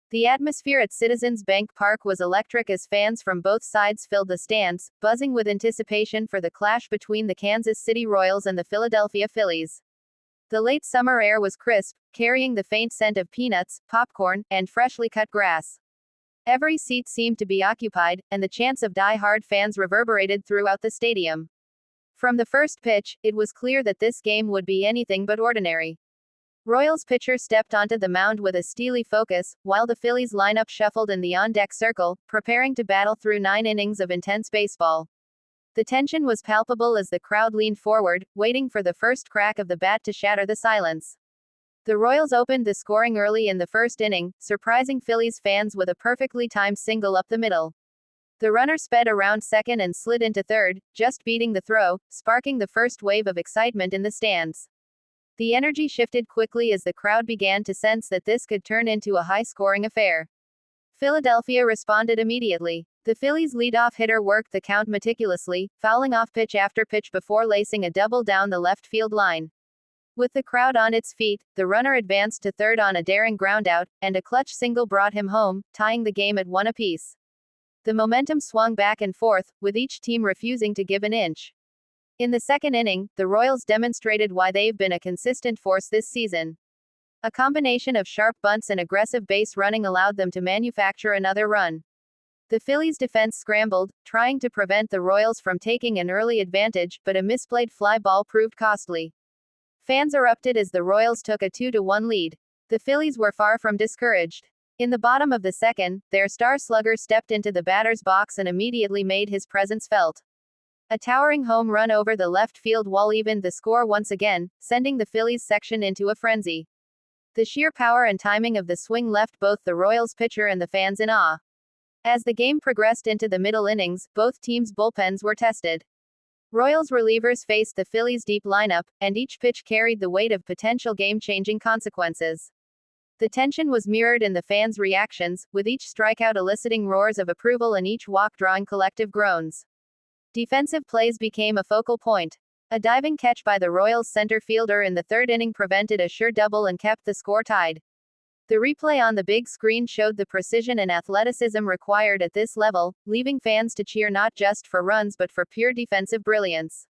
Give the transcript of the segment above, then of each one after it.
The atmosphere at Citizens Bank Park was electric as fans from both sides filled the stands, buzzing with anticipation for the clash between the Kansas City Royals and the Philadelphia Phillies. The late summer air was crisp, carrying the faint scent of peanuts, popcorn, and freshly cut grass. Every seat seemed to be occupied, and the chants of die-hard fans reverberated throughout the stadium. From the first pitch, it was clear that this game would be anything but ordinary. Royals pitcher stepped onto the mound with a steely focus, while the Phillies lineup shuffled in the on-deck circle, preparing to battle through 9 innings of intense baseball. The tension was palpable as the crowd leaned forward, waiting for the first crack of the bat to shatter the silence. The Royals opened the scoring early in the first inning, surprising Phillies fans with a perfectly timed single up the middle. The runner sped around second and slid into third, just beating the throw, sparking the first wave of excitement in the stands. The energy shifted quickly as the crowd began to sense that this could turn into a high-scoring affair. Philadelphia responded immediately. The Phillies' leadoff hitter worked the count meticulously, fouling off pitch after pitch before lacing a double down the left field line. With the crowd on its feet, the runner advanced to third on a daring groundout, and a clutch single brought him home, tying the game at 1 apiece. The momentum swung back and forth, with each team refusing to give an inch. In the second inning, the Royals demonstrated why they've been a consistent force this season. A combination of sharp bunts and aggressive base running allowed them to manufacture another run. The Phillies' defense scrambled, trying to prevent the Royals from taking an early advantage, but a misplayed fly ball proved costly. Fans erupted as the Royals took a 2-1 lead. The Phillies were far from discouraged. In the bottom of the second, their star slugger stepped into the batter's box and immediately made his presence felt. A towering home run over the left field wall evened the score once again, sending the Phillies section into a frenzy. The sheer power and timing of the swing left both the Royals pitcher and the fans in awe. As the game progressed into the middle innings, both teams' bullpens were tested. Royals relievers faced the Phillies' deep lineup, and each pitch carried the weight of potential game-changing consequences. The tension was mirrored in the fans' reactions, with each strikeout eliciting roars of approval and each walk drawing collective groans. Defensive plays became a focal point. A diving catch by the Royals center fielder in the third inning prevented a sure double and kept the score tied. The replay on the big screen showed the precision and athleticism required at this level, leaving fans to cheer not just for runs but for pure defensive brilliance.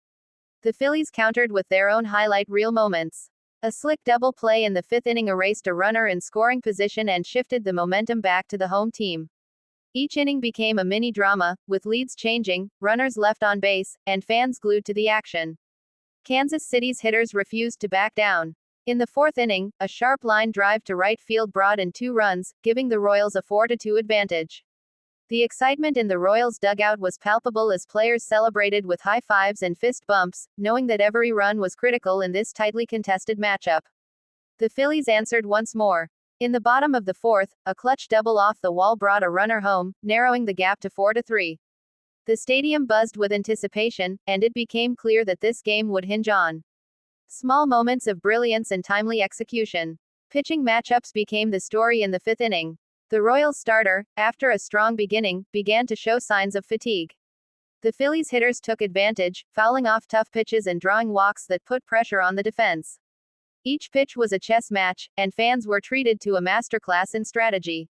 The Phillies countered with their own highlight reel moments. A slick double play in the fifth inning erased a runner in scoring position and shifted the momentum back to the home team. Each inning became a mini-drama, with leads changing, runners left on base, and fans glued to the action. Kansas City's hitters refused to back down. In the fourth inning, a sharp line drive to right field brought in 2 runs, giving the Royals a 4-2 advantage. The excitement in the Royals' dugout was palpable as players celebrated with high fives and fist bumps, knowing that every run was critical in this tightly contested matchup. The Phillies answered once more. In the bottom of the fourth, a clutch double off the wall brought a runner home, narrowing the gap to 4-3. The stadium buzzed with anticipation, and it became clear that this game would hinge on small moments of brilliance and timely execution. Pitching matchups became the story in the fifth inning. The Royals starter, after a strong beginning, began to show signs of fatigue. The Phillies hitters took advantage, fouling off tough pitches and drawing walks that put pressure on the defense. Each pitch was a chess match, and fans were treated to a masterclass in strategy.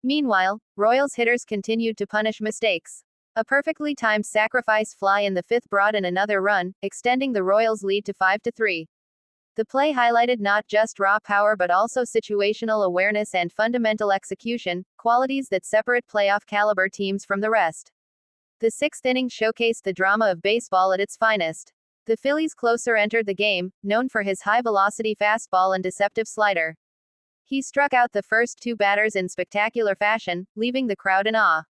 Meanwhile, Royals hitters continued to punish mistakes. A perfectly timed sacrifice fly in the fifth brought in another run, extending the Royals' lead to 5-3. The play highlighted not just raw power but also situational awareness and fundamental execution, qualities that separate playoff-caliber teams from the rest. The sixth inning showcased the drama of baseball at its finest. The Phillies' closer entered the game, known for his high-velocity fastball and deceptive slider. He struck out the first 2 batters in spectacular fashion, leaving the crowd in awe.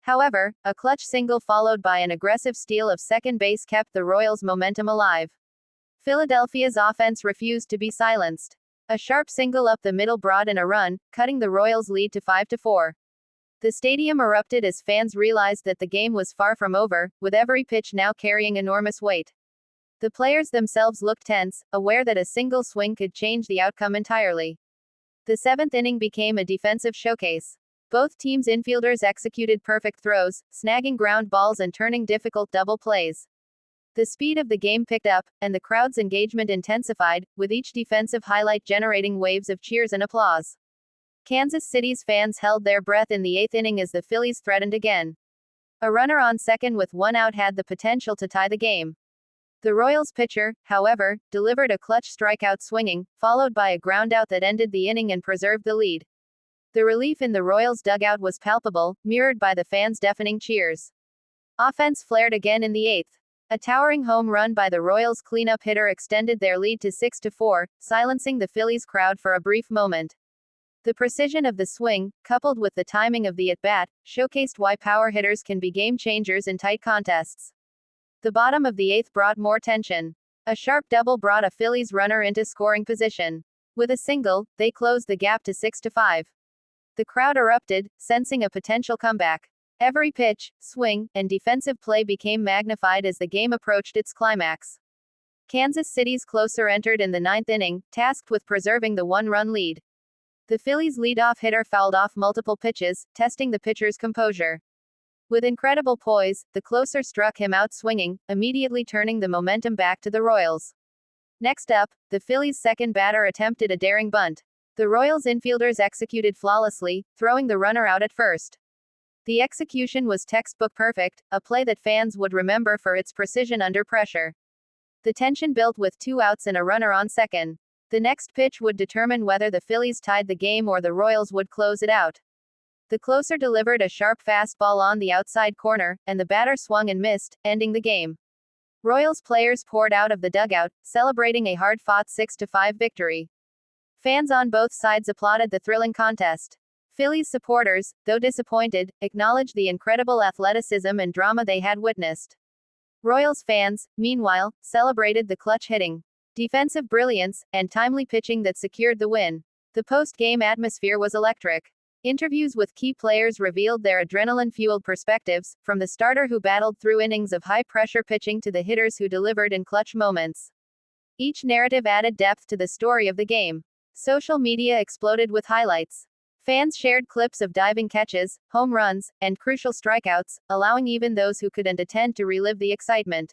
However, a clutch single followed by an aggressive steal of second base kept the Royals' momentum alive. Philadelphia's offense refused to be silenced. A sharp single up the middle brought in a run, cutting the Royals' lead to 5-4. The stadium erupted as fans realized that the game was far from over, with every pitch now carrying enormous weight. The players themselves looked tense, aware that a single swing could change the outcome entirely. The seventh inning became a defensive showcase. Both teams' infielders executed perfect throws, snagging ground balls and turning difficult double plays. The speed of the game picked up, and the crowd's engagement intensified, with each defensive highlight generating waves of cheers and applause. Kansas City's fans held their breath in the eighth inning as the Phillies threatened again. A runner on second with one out had the potential to tie the game. The Royals pitcher, however, delivered a clutch strikeout swinging, followed by a groundout that ended the inning and preserved the lead. The relief in the Royals' dugout was palpable, mirrored by the fans' deafening cheers. Offense flared again in the eighth. A towering home run by the Royals' cleanup hitter extended their lead to 6-4, silencing the Phillies crowd for a brief moment. The precision of the swing, coupled with the timing of the at-bat, showcased why power hitters can be game changers in tight contests. The bottom of the eighth brought more tension. A sharp double brought a Phillies runner into scoring position. With a single, they closed the gap to 6-5. The crowd erupted, sensing a potential comeback. Every pitch, swing, and defensive play became magnified as the game approached its climax. Kansas City's closer entered in the ninth inning, tasked with preserving the one-run lead. The Phillies' leadoff hitter fouled off multiple pitches, testing the pitcher's composure. With incredible poise, the closer struck him out swinging, immediately turning the momentum back to the Royals. Next up, the Phillies' second batter attempted a daring bunt. The Royals' infielders executed flawlessly, throwing the runner out at first. The execution was textbook perfect, a play that fans would remember for its precision under pressure. The tension built with 2 outs and a runner on second. The next pitch would determine whether the Phillies tied the game or the Royals would close it out. The closer delivered a sharp fastball on the outside corner, and the batter swung and missed, ending the game. Royals players poured out of the dugout, celebrating a hard-fought 6-5 victory. Fans on both sides applauded the thrilling contest. Phillies supporters, though disappointed, acknowledged the incredible athleticism and drama they had witnessed. Royals fans, meanwhile, celebrated the clutch hitting, defensive brilliance, and timely pitching that secured the win. The post-game atmosphere was electric. Interviews with key players revealed their adrenaline-fueled perspectives, from the starter who battled through innings of high-pressure pitching to the hitters who delivered in clutch moments. Each narrative added depth to the story of the game. Social media exploded with highlights. Fans shared clips of diving catches, home runs, and crucial strikeouts, allowing even those who couldn't attend to relive the excitement.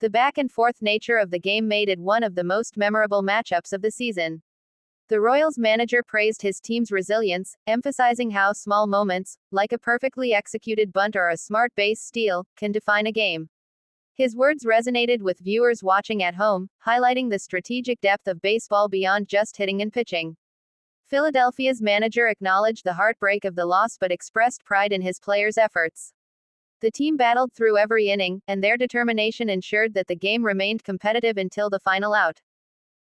The back-and-forth nature of the game made it one of the most memorable matchups of the season. The Royals manager praised his team's resilience, emphasizing how small moments, like a perfectly executed bunt or a smart base steal, can define a game. His words resonated with viewers watching at home, highlighting the strategic depth of baseball beyond just hitting and pitching. Philadelphia's manager acknowledged the heartbreak of the loss but expressed pride in his players' efforts. The team battled through every inning, and their determination ensured that the game remained competitive until the final out.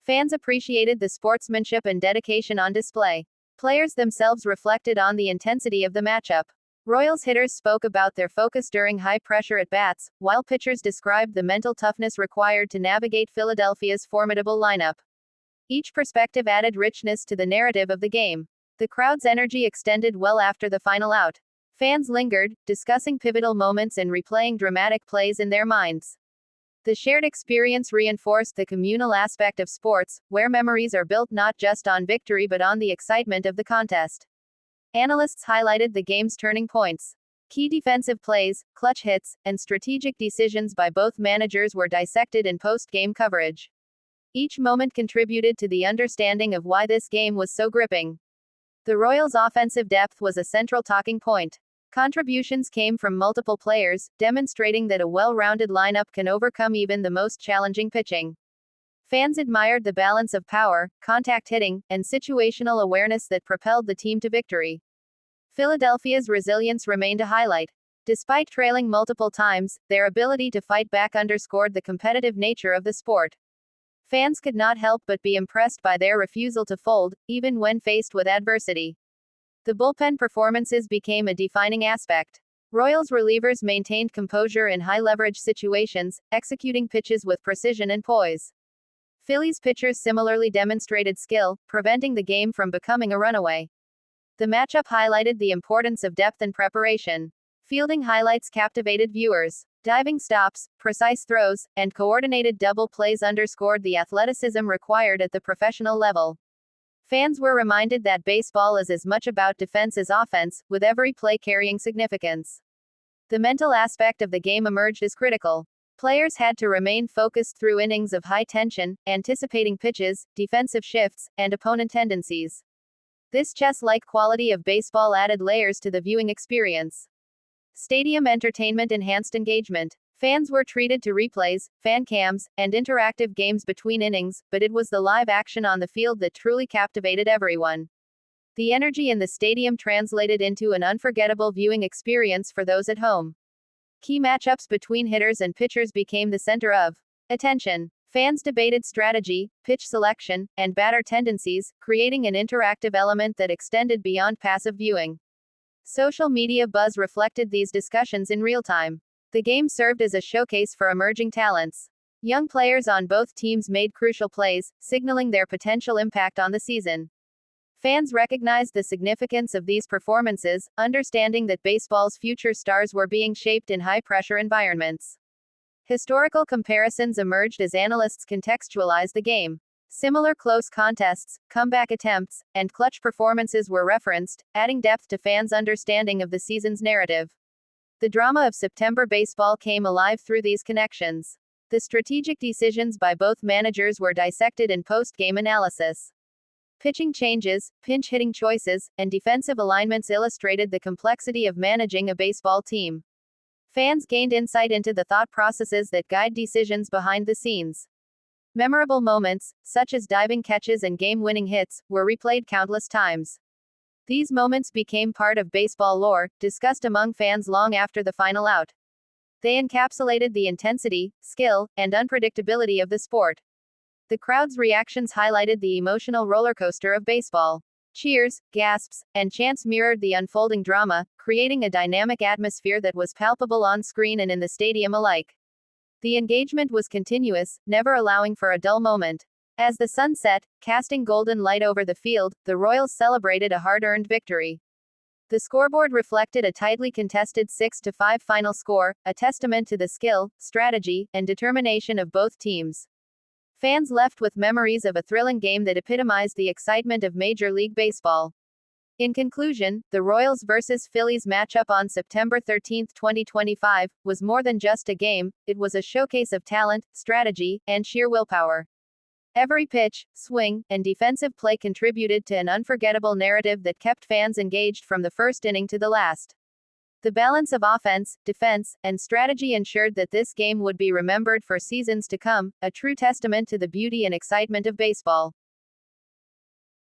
Fans appreciated the sportsmanship and dedication on display. Players themselves reflected on the intensity of the matchup. Royals hitters spoke about their focus during high-pressure at-bats, while pitchers described the mental toughness required to navigate Philadelphia's formidable lineup. Each perspective added richness to the narrative of the game. The crowd's energy extended well after the final out. Fans lingered, discussing pivotal moments and replaying dramatic plays in their minds. The shared experience reinforced the communal aspect of sports, where memories are built not just on victory but on the excitement of the contest. Analysts highlighted the game's turning points. Key defensive plays, clutch hits, and strategic decisions by both managers were dissected in post-game coverage. Each moment contributed to the understanding of why this game was so gripping. The Royals' offensive depth was a central talking point. Contributions came from multiple players, demonstrating that a well-rounded lineup can overcome even the most challenging pitching. Fans admired the balance of power, contact hitting, and situational awareness that propelled the team to victory. Philadelphia's resilience remained a highlight. Despite trailing multiple times, their ability to fight back underscored the competitive nature of the sport. Fans could not help but be impressed by their refusal to fold, even when faced with adversity. The bullpen performances became a defining aspect. Royals relievers maintained composure in high-leverage situations, executing pitches with precision and poise. Phillies pitchers similarly demonstrated skill, preventing the game from becoming a runaway. The matchup highlighted the importance of depth and preparation. Fielding highlights captivated viewers. Diving stops, precise throws, and coordinated double plays underscored the athleticism required at the professional level. Fans were reminded that baseball is as much about defense as offense, with every play carrying significance. The mental aspect of the game emerged as critical. Players had to remain focused through innings of high tension, anticipating pitches, defensive shifts, and opponent tendencies. This chess-like quality of baseball added layers to the viewing experience. Stadium entertainment enhanced engagement. Fans were treated to replays, fan cams, and interactive games between innings, but it was the live action on the field that truly captivated everyone. The energy in the stadium translated into an unforgettable viewing experience for those at home. Key matchups between hitters and pitchers became the center of attention. Fans debated strategy, pitch selection, and batter tendencies, creating an interactive element that extended beyond passive viewing. Social media buzz reflected these discussions in real time. The game served as a showcase for emerging talents. Young players on both teams made crucial plays, signaling their potential impact on the season. Fans recognized the significance of these performances, understanding that baseball's future stars were being shaped in high-pressure environments. Historical comparisons emerged as analysts contextualized the game. Similar close contests, comeback attempts, and clutch performances were referenced, adding depth to fans' understanding of the season's narrative. The drama of September baseball came alive through these connections. The strategic decisions by both managers were dissected in post-game analysis. Pitching changes, pinch-hitting choices, and defensive alignments illustrated the complexity of managing a baseball team. Fans gained insight into the thought processes that guide decisions behind the scenes. Memorable moments, such as diving catches and game-winning hits, were replayed countless times. These moments became part of baseball lore, discussed among fans long after the final out. They encapsulated the intensity, skill, and unpredictability of the sport. The crowd's reactions highlighted the emotional rollercoaster of baseball. Cheers, gasps, and chants mirrored the unfolding drama, creating a dynamic atmosphere that was palpable on screen and in the stadium alike. The engagement was continuous, never allowing for a dull moment. As the sun set, casting golden light over the field, the Royals celebrated a hard-earned victory. The scoreboard reflected a tightly contested 6-5 final score, a testament to the skill, strategy, and determination of both teams. Fans left with memories of a thrilling game that epitomized the excitement of Major League Baseball. In conclusion, the Royals vs. Phillies matchup on September 13, 2025, was more than just a game, it was a showcase of talent, strategy, and sheer willpower. Every pitch, swing, and defensive play contributed to an unforgettable narrative that kept fans engaged from the first inning to the last. The balance of offense, defense, and strategy ensured that this game would be remembered for seasons to come, a true testament to the beauty and excitement of baseball.